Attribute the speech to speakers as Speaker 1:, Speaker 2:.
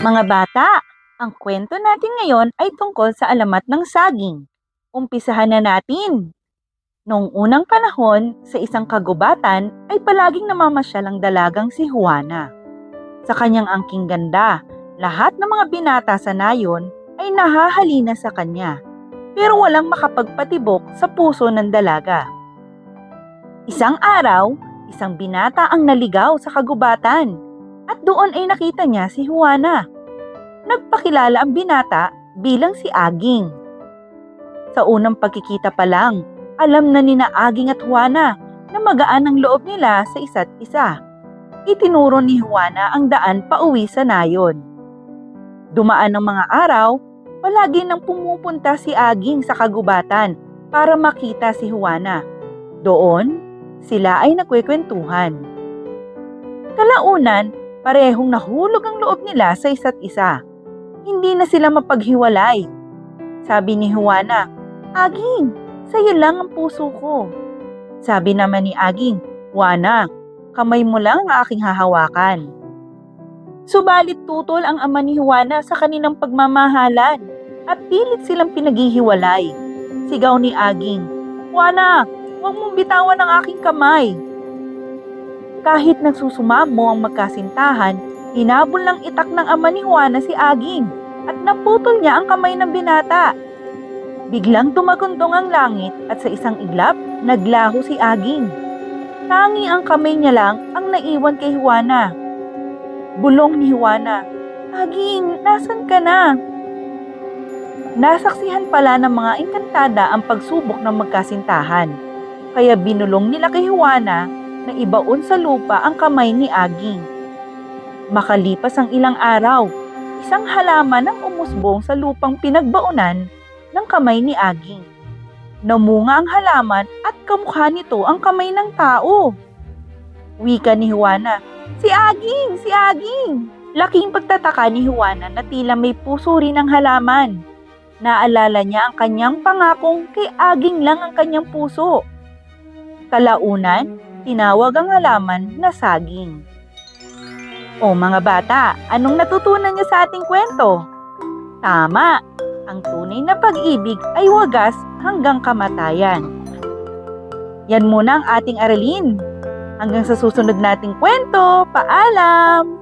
Speaker 1: Mga bata, ang kwento natin ngayon ay tungkol sa alamat ng saging. Umpisahan na natin. Noong unang panahon, sa isang kagubatan ay palaging namamasyal ang dalagang si Juana. Sa kanyang angking ganda, lahat ng mga binata sa nayon ay nahahalina sa kanya, pero walang makapagpatibok sa puso ng dalaga. Isang araw, isang binata ang naligaw sa kagubatan at doon ay nakita niya si Juana. Nagpakilala ang binata bilang si Aging. Sa unang pagkikita pa lang, alam na nina Aging at Juana na magaan ang loob nila sa isa't isa. Itinuro ni Juana ang daan pauwi sa nayon. Dumaan ang mga araw, palagi nang pumupunta si Aging sa kagubatan para makita si Juana. Doon, sila ay nagkwekwentuhan. Kalaunan, parehong nahulog ang loob nila sa isa't isa. Hindi na sila mapaghiwalay. Sabi ni Juana, "Aging, sa'yo lang ang puso ko." Sabi naman ni Aging, "Juana, kamay mo lang ang aking hahawakan." Subalit tutol ang ama ni Juana sa kanilang pagmamahalan at pilit silang pinaghihiwalay. Sigaw ni Aging, "Juana, huwag mong bitawan ang aking kamay." Kahit nagsusumamo ang magkasintahan, hinabol ng itak ng ama ni Juana si Aging at naputol niya ang kamay ng binata. Biglang tumagundong ang langit at sa isang iglap, naglaho si Aging. Tangi ang kamay niya lang ang naiwan kay Juana. Bulong ni Juana, "Aging, nasan ka na?" Nasaksihan pala ng mga engkantada ang pagsubok ng magkasintahan. Kaya binulong nila kay Juana na ibaon sa lupa ang kamay ni Aging. Makalipas ang ilang araw, isang halaman ang umusbong sa lupang pinagbaunan ng kamay ni Aging. Namunga ang halaman at kamukha nito ang kamay ng tao. Wika ni Juana, "Si Aging! Si Aging!" Laking pagtataka ni Juana na tila may puso rin ang halaman. Naalala niya ang kanyang pangakong kay Aging lang ang kanyang puso. Kalaunan, tinawag ang halaman na saging. O mga bata, anong natutunan niyo sa ating kwento? Tama, ang tunay na pag-ibig ay wagas hanggang kamatayan. Yan muna ang ating aralin. Hanggang sa susunod nating kwento, paalam!